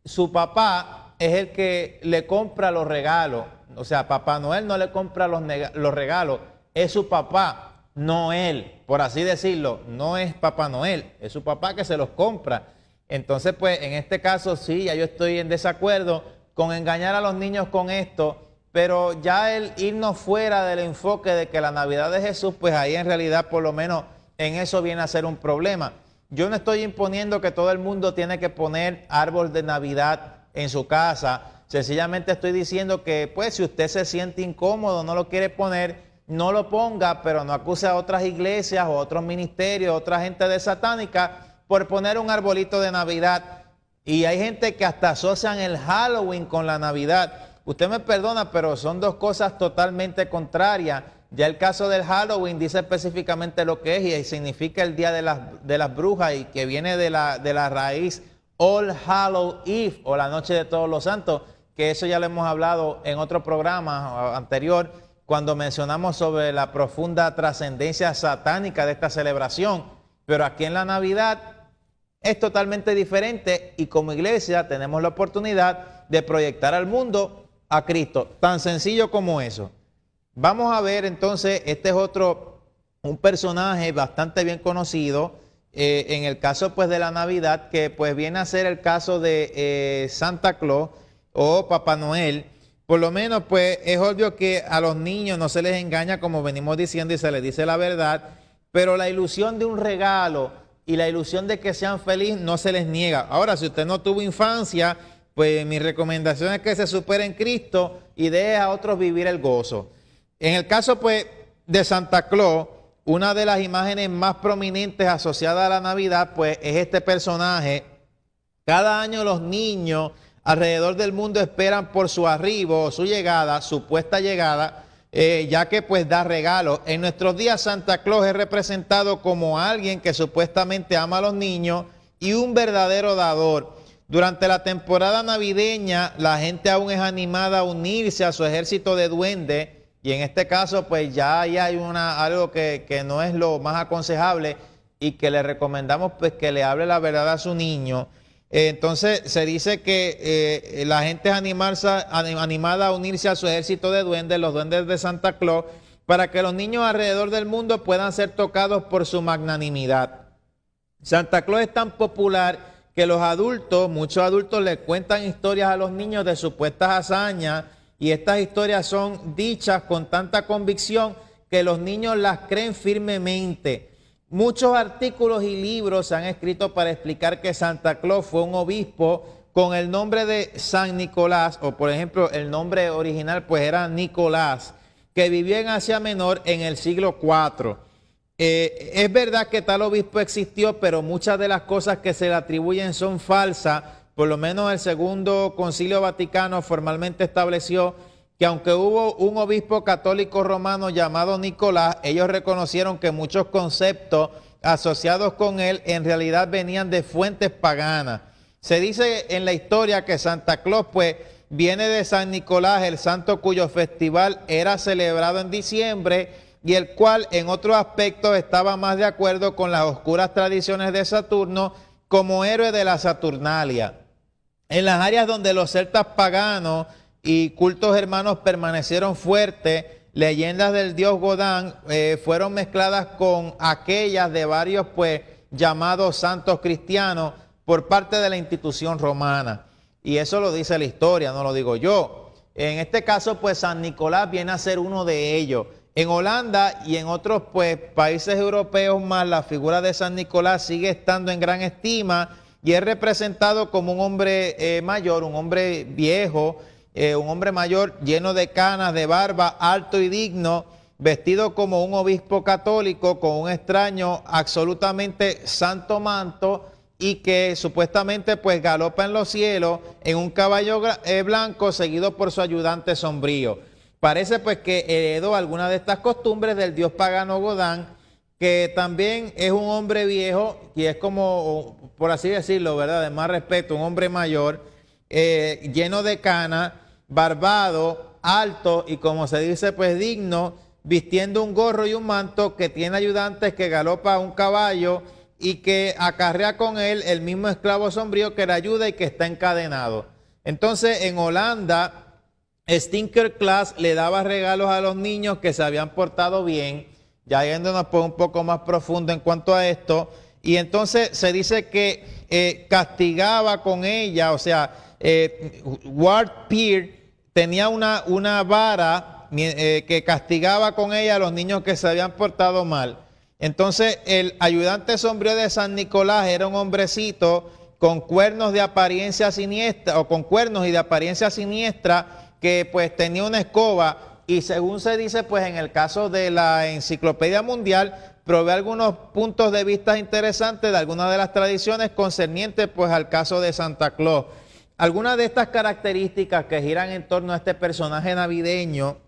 S1: su papá es el que le compra los regalos. O sea, Papá Noel no le compra los regalos, es su papá, no él, por así decirlo. No es Papá Noel, es su papá que se los compra. Entonces, pues en este caso sí, ya yo estoy en desacuerdo con engañar a los niños con esto, pero ya el irnos fuera del enfoque de que la Navidad de Jesús, pues ahí en realidad por lo menos en eso viene a ser un problema. Yo no estoy imponiendo que todo el mundo tiene que poner árbol de Navidad en su casa. Sencillamente estoy diciendo que pues si usted se siente incómodo, no lo quiere poner, no lo ponga, pero no acuse a otras iglesias o otros ministerios, otra gente de satánica por poner un arbolito de Navidad. Y hay gente que hasta asocian el Halloween con la Navidad. Usted me perdona, pero son dos cosas totalmente contrarias. Ya el caso del Halloween dice específicamente lo que es y significa el día de las brujas, y que viene de la raíz All Hallow Eve, o la noche de todos los santos, que eso ya lo hemos hablado en otro programa anterior, cuando mencionamos sobre la profunda trascendencia satánica de esta celebración. Pero aquí en la Navidad es totalmente diferente, y como iglesia tenemos la oportunidad de proyectar al mundo a Cristo, tan sencillo como eso. Vamos a ver entonces, este es un personaje bastante bien conocido en el caso pues de la Navidad, que pues viene a ser el caso de Santa Claus o Papá Noel. Por lo menos pues es obvio que a los niños no se les engaña, como venimos diciendo, y se les dice la verdad, pero la ilusión de un regalo y la ilusión de que sean felices no se les niega. Ahora, si usted no tuvo infancia, pues mi recomendación es que se supere en Cristo y deje a otros vivir el gozo. En el caso pues de Santa Claus, una de las imágenes más prominentes asociadas a la Navidad pues es este personaje. Cada año los niños alrededor del mundo esperan por su arribo, su llegada, supuesta llegada, ya que pues da regalos. En nuestros días Santa Claus es representado como alguien que supuestamente ama a los niños y un verdadero dador. Durante la temporada navideña la gente aún es animada a unirse a su ejército de duendes. Y en este caso, pues ya hay algo que no es lo más aconsejable, y que le recomendamos pues que le hable la verdad a su niño. Entonces se dice que la gente es animada a unirse a su ejército de duendes, los duendes de Santa Claus, para que los niños alrededor del mundo puedan ser tocados por su magnanimidad. Santa Claus es tan popular que muchos adultos le cuentan historias a los niños de supuestas hazañas, y estas historias son dichas con tanta convicción que los niños las creen firmemente. Muchos artículos y libros se han escrito para explicar que Santa Claus fue un obispo con el nombre de San Nicolás, o por ejemplo el nombre original pues era Nicolás, que vivió en Asia Menor en el siglo IV. Es verdad que tal obispo existió, pero muchas de las cosas que se le atribuyen son falsas. Por lo menos el Segundo Concilio Vaticano formalmente estableció que aunque hubo un obispo católico romano llamado Nicolás, ellos reconocieron que muchos conceptos asociados con él en realidad venían de fuentes paganas. Se dice en la historia que Santa Claus pues viene de San Nicolás, el santo cuyo festival era celebrado en diciembre, y el cual en otros aspectos estaba más de acuerdo con las oscuras tradiciones de Saturno como héroe de la Saturnalia. En las áreas donde los celtas paganos y cultos hermanos permanecieron fuertes, leyendas del dios Godán fueron mezcladas con aquellas de varios pues llamados santos cristianos por parte de la institución romana. Y eso lo dice la historia, no lo digo yo. En este caso pues San Nicolás viene a ser uno de ellos. En Holanda y en otros pues países europeos más, la figura de San Nicolás sigue estando en gran estima, y es representado como un hombre mayor, un hombre viejo, un hombre mayor lleno de canas, de barba, alto y digno, vestido como un obispo católico con un extraño, absolutamente santo manto, y que supuestamente pues galopa en los cielos en un caballo blanco seguido por su ayudante sombrío. Parece pues que heredó algunas de estas costumbres del dios pagano Godán, que también es un hombre viejo y es como, por así decirlo, ¿verdad?, de más respeto, un hombre mayor, lleno de canas, barbado, alto y como se dice pues digno, vistiendo un gorro y un manto, que tiene ayudantes, que galopa un caballo y que acarrea con él el mismo esclavo sombrío que le ayuda y que está encadenado. Entonces en Holanda, Sinterklaas le daba regalos a los niños que se habían portado bien, ya yéndonos pues un poco más profundo en cuanto a esto, y entonces se dice que castigaba con ella, o sea, Ward Peer tenía una vara que castigaba con ella a los niños que se habían portado mal. Entonces el ayudante sombrío de San Nicolás era un hombrecito con cuernos de apariencia siniestra, o con cuernos y de apariencia siniestra, que pues tenía una escoba, y según se dice pues en el caso de la Enciclopedia Mundial, provee algunos puntos de vista interesantes de algunas de las tradiciones concernientes pues al caso de Santa Claus. Algunas de estas características que giran en torno a este personaje navideño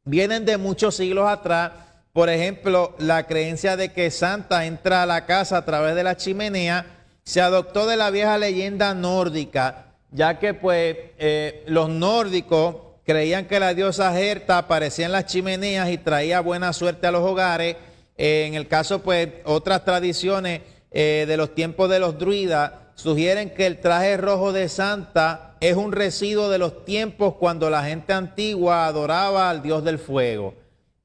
S1: vienen de muchos siglos atrás. Por ejemplo, la creencia de que Santa entra a la casa a través de la chimenea se adoptó de la vieja leyenda nórdica, ya que pues los nórdicos creían que la diosa Herta aparecía en las chimeneas y traía buena suerte a los hogares. En el caso pues otras tradiciones de los tiempos de los druidas sugieren que el traje rojo de Santa es un residuo de los tiempos cuando la gente antigua adoraba al dios del fuego.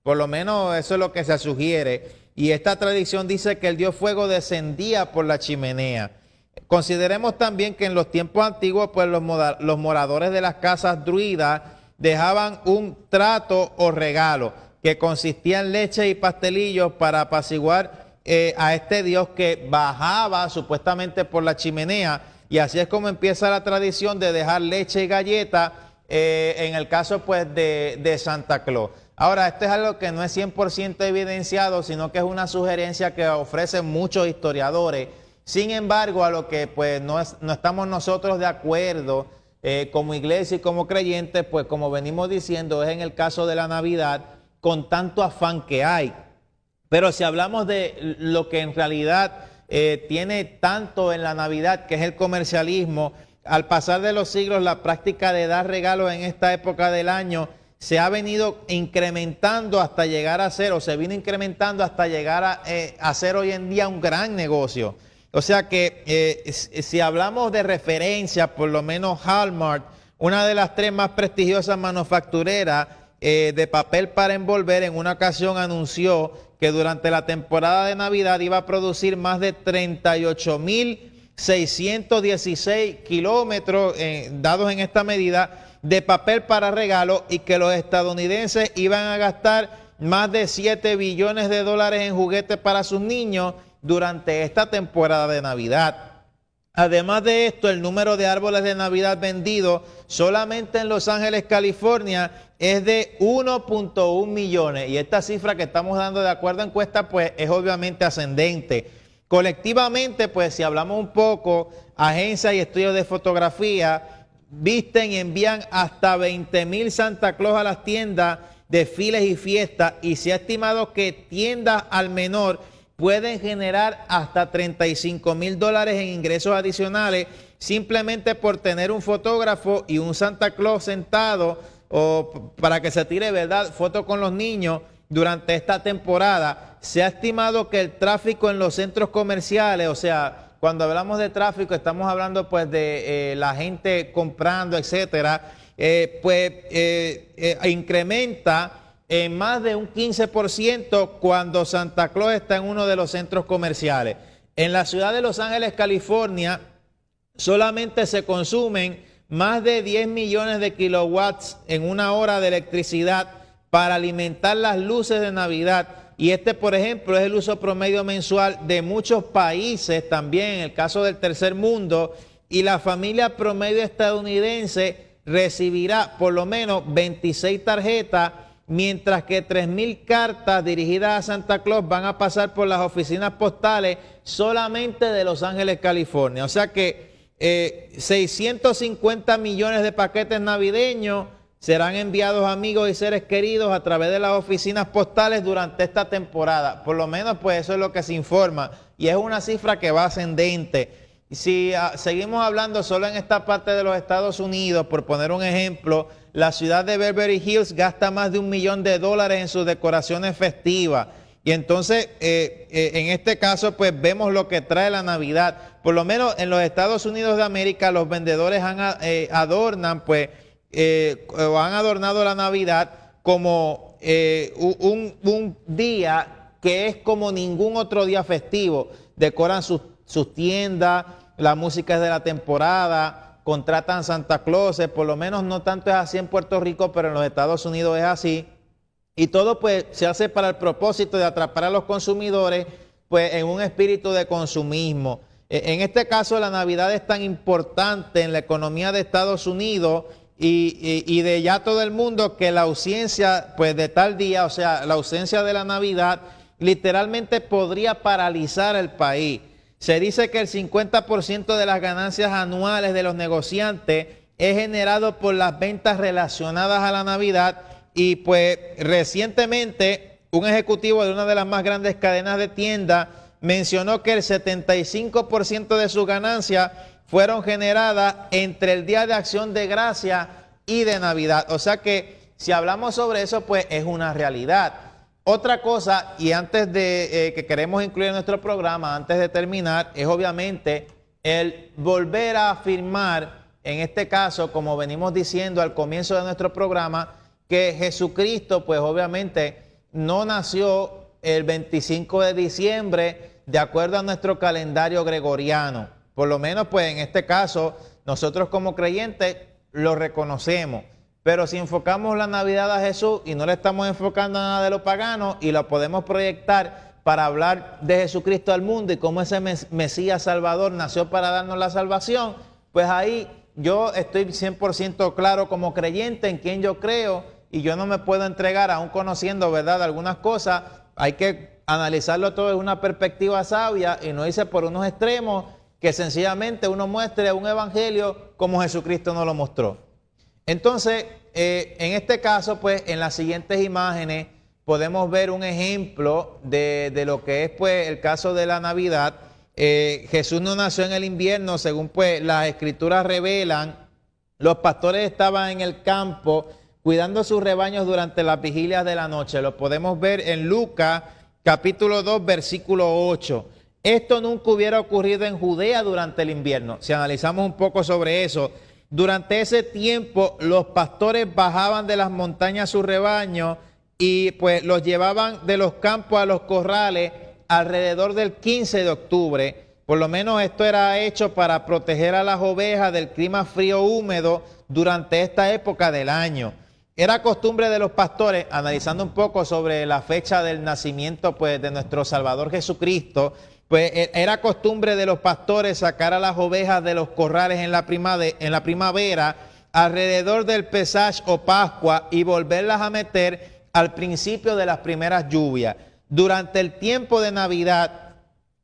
S1: Por lo menos eso es lo que se sugiere. Y esta tradición dice que el dios fuego descendía por la chimenea. Consideremos también que en los tiempos antiguos, pues los moradores de las casas druidas dejaban un trato o regalo que consistía en leche y pastelillos para apaciguar a este dios que bajaba supuestamente por la chimenea. Y así es como empieza la tradición de dejar leche y galleta en el caso pues de Santa Claus. Ahora, esto es algo que no es 100% evidenciado, sino que es una sugerencia que ofrecen muchos historiadores. Sin embargo, a lo que pues no estamos nosotros de acuerdo como iglesia y como creyentes, pues como venimos diciendo, es en el caso de la Navidad, con tanto afán que hay. Pero si hablamos de lo que en realidad tiene tanto en la Navidad, que es el comercialismo, al pasar de los siglos, la práctica de dar regalos en esta época del año se ha venido incrementando hasta llegar a ser, o se vino incrementando hasta llegar a ser hoy en día un gran negocio. O sea que si hablamos de referencia, por lo menos Hallmark, una de las tres más prestigiosas manufactureras de papel para envolver, en una ocasión anunció que durante la temporada de Navidad iba a producir más de 38.616 kilómetros dados en esta medida de papel para regalo, y que los estadounidenses iban a gastar más de 7 billones de dólares en juguetes para sus niños durante esta temporada de Navidad. Además de esto, el número de árboles de Navidad vendidos solamente en Los Ángeles, California, es de 1.1 millones. Y esta cifra que estamos dando de acuerdo a encuesta, pues es obviamente ascendente. Colectivamente, pues si hablamos un poco, agencias y estudios de fotografía visten y envían hasta 20,000 Santa Claus a las tiendas, desfiles y fiestas, y se ha estimado que tiendas al menor pueden generar hasta 35,000 dólares en ingresos adicionales simplemente por tener un fotógrafo y un Santa Claus sentado, o para que se tire, ¿verdad?, foto con los niños durante esta temporada. Se ha estimado que el tráfico en los centros comerciales, o sea, cuando hablamos de tráfico estamos hablando pues de la gente comprando, etcétera, incrementa en más de un 15% cuando Santa Claus está en uno de los centros comerciales. En la ciudad de Los Ángeles, California, solamente se consumen más de 10 millones de kilowatts en una hora de electricidad para alimentar las luces de Navidad. Y este, por ejemplo, es el uso promedio mensual de muchos países, también en el caso del tercer mundo, y la familia promedio estadounidense recibirá por lo menos 26 tarjetas mientras que 3,000 cartas dirigidas a Santa Claus van a pasar por las oficinas postales solamente de Los Ángeles, California. O sea que 650 millones de paquetes navideños serán enviados a amigos y seres queridos a través de las oficinas postales durante esta temporada. Por lo menos pues eso es lo que se informa y es una cifra que va ascendente. Si seguimos hablando solo en esta parte de los Estados Unidos, por poner un ejemplo, la ciudad de Beverly Hills gasta más de $1 millón en sus decoraciones festivas. Y entonces, en este caso, pues vemos lo que trae la Navidad. Por lo menos en los Estados Unidos de América, los vendedores adornan, pues, o han adornado la Navidad como un día que es como ningún otro día festivo. Decoran sus tiendas, la música es de la temporada, contratan Santa Claus, por lo menos no tanto es así en Puerto Rico, pero en los Estados Unidos es así. Y todo pues se hace para el propósito de atrapar a los consumidores pues en un espíritu de consumismo. En este caso la Navidad es tan importante en la economía de Estados Unidos y de ya todo el mundo que la ausencia pues de tal día, o sea, la ausencia de la Navidad literalmente podría paralizar el país. Se dice que el 50% de las ganancias anuales de los negociantes es generado por las ventas relacionadas a la Navidad y pues recientemente un ejecutivo de una de las más grandes cadenas de tiendas mencionó que el 75% de sus ganancias fueron generadas entre el Día de Acción de Gracias y de Navidad. O sea que si hablamos sobre eso pues es una realidad. Otra cosa, y antes de que queremos incluir en nuestro programa, antes de terminar, es obviamente el volver a afirmar, en este caso, como venimos diciendo al comienzo de nuestro programa, que Jesucristo, pues obviamente, no nació el 25 de diciembre de acuerdo a nuestro calendario gregoriano. Por lo menos, pues en este caso, nosotros como creyentes lo reconocemos. Pero si enfocamos la Navidad a Jesús y no le estamos enfocando a nada de lo pagano y lo podemos proyectar para hablar de Jesucristo al mundo y cómo ese Mesías Salvador nació para darnos la salvación, pues ahí yo estoy 100% claro como creyente en quien yo creo y yo no me puedo entregar aún conociendo, ¿verdad?, algunas cosas. Hay que analizarlo todo desde una perspectiva sabia y no irse por unos extremos que sencillamente uno muestre un evangelio como Jesucristo nos lo mostró. Entonces, en este caso, pues, en las siguientes imágenes podemos ver un ejemplo de lo que es, pues, el caso de la Navidad. Jesús no nació en el invierno, según, pues, las escrituras revelan. Los pastores estaban en el campo cuidando sus rebaños durante las vigilias de la noche. Lo podemos ver en Lucas, capítulo 2, versículo 8. Esto nunca hubiera ocurrido en Judea durante el invierno. Si analizamos un poco sobre eso, durante ese tiempo los pastores bajaban de las montañas sus rebaños y pues los llevaban de los campos a los corrales alrededor del 15 de octubre. Por lo menos esto era hecho para proteger a las ovejas del clima frío húmedo durante esta época del año. Era costumbre de los pastores, analizando un poco sobre la fecha del nacimiento pues, de nuestro Salvador Jesucristo, pues era costumbre de los pastores sacar a las ovejas de los corrales en la primavera alrededor del Pesach o Pascua y volverlas a meter al principio de las primeras lluvias. Durante el tiempo de Navidad,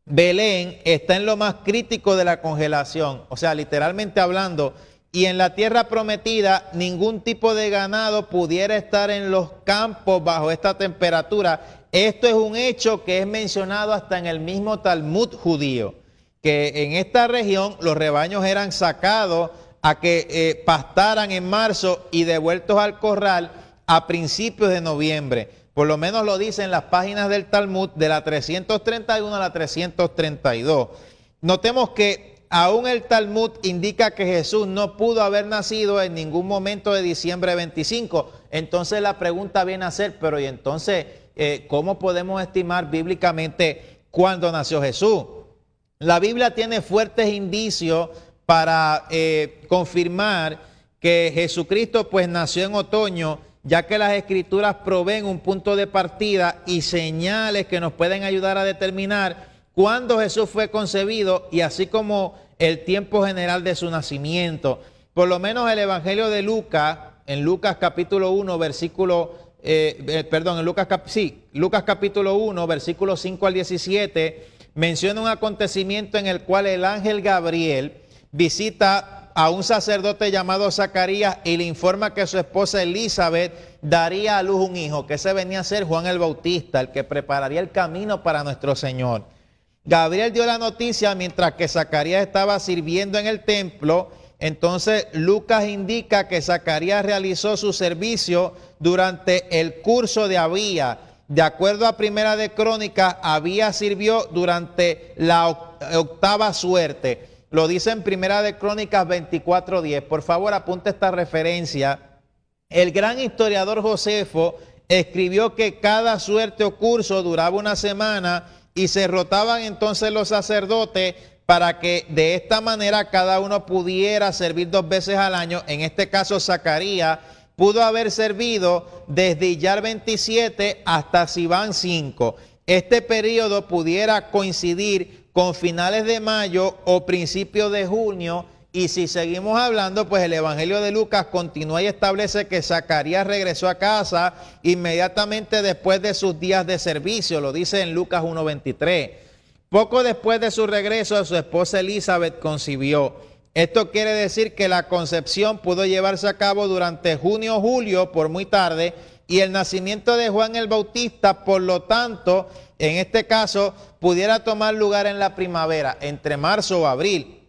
S1: Belén está en lo más crítico de la congelación, o sea, literalmente hablando, y en la tierra prometida ningún tipo de ganado pudiera estar en los campos bajo esta temperatura. Esto es un hecho que es mencionado hasta en el mismo Talmud judío, que en esta región los rebaños eran sacados a que pastaran en marzo y devueltos al corral a principios de noviembre. Por lo menos lo dicen las páginas del Talmud de la 331 a la 332. Notemos que aún el Talmud indica que Jesús no pudo haber nacido en ningún momento de diciembre 25. Entonces la pregunta viene a ser, pero ¿y entonces cómo podemos estimar bíblicamente cuándo nació Jesús? La Biblia tiene fuertes indicios para confirmar que Jesucristo pues nació en otoño, ya que las escrituras proveen un punto de partida y señales que nos pueden ayudar a determinar cuándo Jesús fue concebido y así como el tiempo general de su nacimiento. Por lo menos el Evangelio de Lucas, en Lucas capítulo 1, versículo Lucas capítulo 1, versículos 5 al 17, menciona un acontecimiento en el cual el ángel Gabriel visita a un sacerdote llamado Zacarías y le informa que su esposa Elizabeth daría a luz un hijo, que ese venía a ser Juan el Bautista, el que prepararía el camino para nuestro Señor. Gabriel dio la noticia mientras que Zacarías estaba sirviendo en el templo. Entonces Lucas indica que Zacarías realizó su servicio durante el curso de Abía. De acuerdo a Primera de Crónicas, Abía sirvió durante la octava suerte. Lo dice en Primera de Crónicas 24:10. Por favor, apunte esta referencia. El gran historiador Josefo escribió que cada suerte o curso duraba una semana y se rotaban entonces los sacerdotes para que de esta manera cada uno pudiera servir 2 veces al año. En este caso, Zacarías pudo haber servido desde Iyar 27 hasta Sivan 5. Este periodo pudiera coincidir con finales de mayo o principios de junio. Y si seguimos hablando, pues el Evangelio de Lucas continúa y establece que Zacarías regresó a casa inmediatamente después de sus días de servicio. Lo dice en Lucas 1:23. Poco después de su regreso, su esposa Elizabeth concibió. Esto quiere decir que la concepción pudo llevarse a cabo durante junio o julio, por muy tarde, y el nacimiento de Juan el Bautista, por lo tanto, en este caso, pudiera tomar lugar en la primavera, entre marzo o abril,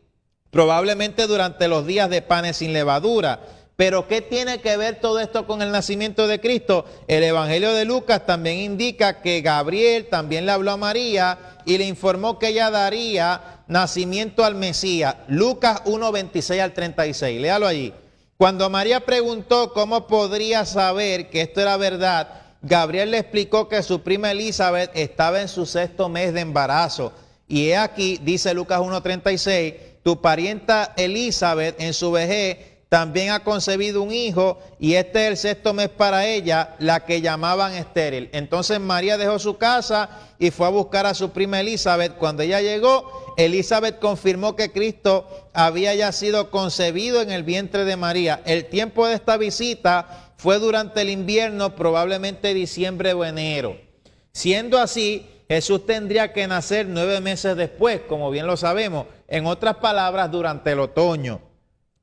S1: probablemente durante los días de panes sin levadura. Pero ¿qué tiene que ver todo esto con el nacimiento de Cristo? El Evangelio de Lucas también indica que Gabriel también le habló a María y le informó que ella daría nacimiento al Mesías. Lucas 1:26 al 36, léalo allí. Cuando María preguntó cómo podría saber que esto era verdad, Gabriel le explicó que su prima Elizabeth estaba en su 6º mes de embarazo. Y he aquí, dice Lucas 1:36, tu parienta Elizabeth en su vejez también ha concebido un hijo y este es el 6º mes para ella, la que llamaban estéril. Entonces María dejó su casa y fue a buscar a su prima Elizabeth. Cuando ella llegó, Elizabeth confirmó que Cristo había ya sido concebido en el vientre de María. El tiempo de esta visita fue durante el invierno, probablemente diciembre o enero. Siendo así, Jesús tendría que nacer 9 meses después, como bien lo sabemos. En otras palabras, durante el otoño.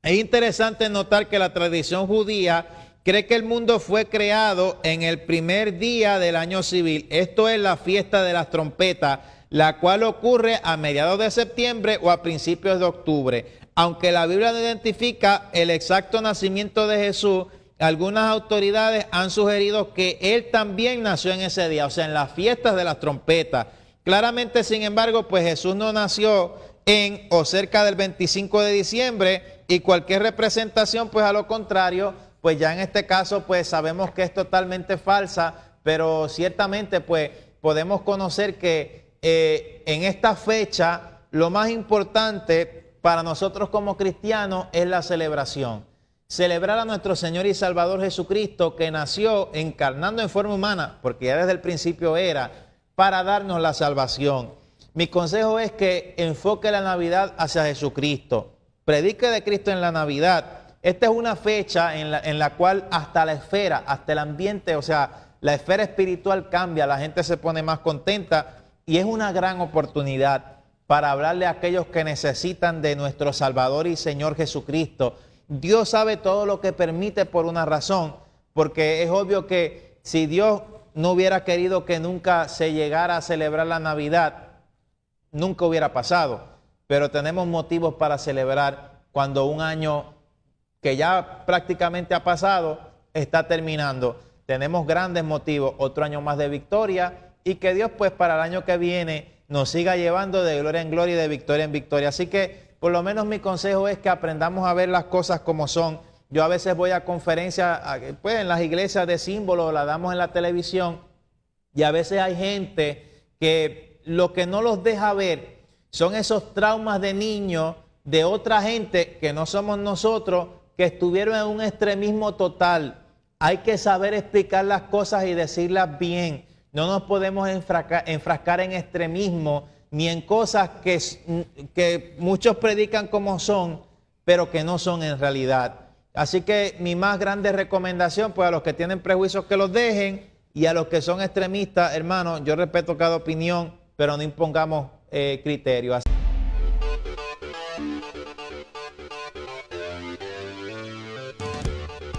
S1: Es interesante notar que la tradición judía cree que el mundo fue creado en el primer día del año civil. Esto es la fiesta de las trompetas, la cual ocurre a mediados de septiembre o a principios de octubre. Aunque la Biblia no identifica el exacto nacimiento de Jesús, algunas autoridades han sugerido que él también nació en ese día, o sea, en las fiestas de las trompetas. Claramente, sin embargo, pues Jesús no nació en o cerca del 25 de diciembre y cualquier representación, pues a lo contrario, pues ya en este caso, pues sabemos que es totalmente falsa, pero ciertamente, pues podemos conocer que en esta fecha lo más importante para nosotros como cristianos es la celebración. Celebrar a nuestro Señor y Salvador Jesucristo, que nació encarnando en forma humana, porque ya desde el principio era, para darnos la salvación. Mi consejo es que enfoque la Navidad hacia Jesucristo. Predique de Cristo en la Navidad. Esta es una fecha en la cual hasta la esfera, hasta el ambiente, o sea, la esfera espiritual cambia, la gente se pone más contenta y es una gran oportunidad para hablarle a aquellos que necesitan de nuestro Salvador y Señor Jesucristo. Dios sabe todo lo que permite por una razón, porque es obvio que si Dios no hubiera querido que nunca se llegara a celebrar la Navidad, nunca hubiera pasado. Pero tenemos motivos para celebrar cuando un año que ya prácticamente ha pasado está terminando. Tenemos grandes motivos, otro año más de victoria y que Dios pues para el año que viene nos siga llevando de gloria en gloria y de victoria en victoria. Así que por lo menos mi consejo es que aprendamos a ver las cosas como son. Yo a veces voy a conferencias, pues en las iglesias de símbolos, las damos en la televisión y a veces hay gente que lo que no los deja ver son esos traumas de niños de otra gente que no somos nosotros, que estuvieron en un extremismo total. Hay que saber explicar las cosas y decirlas bien. No nos podemos enfrascar en extremismo ni en cosas que muchos predican como son, pero que no son en realidad. Así que mi más grande recomendación, pues a los que tienen prejuicios que los dejen, y a los que son extremistas, hermano, yo respeto cada opinión, pero no impongamos criterios.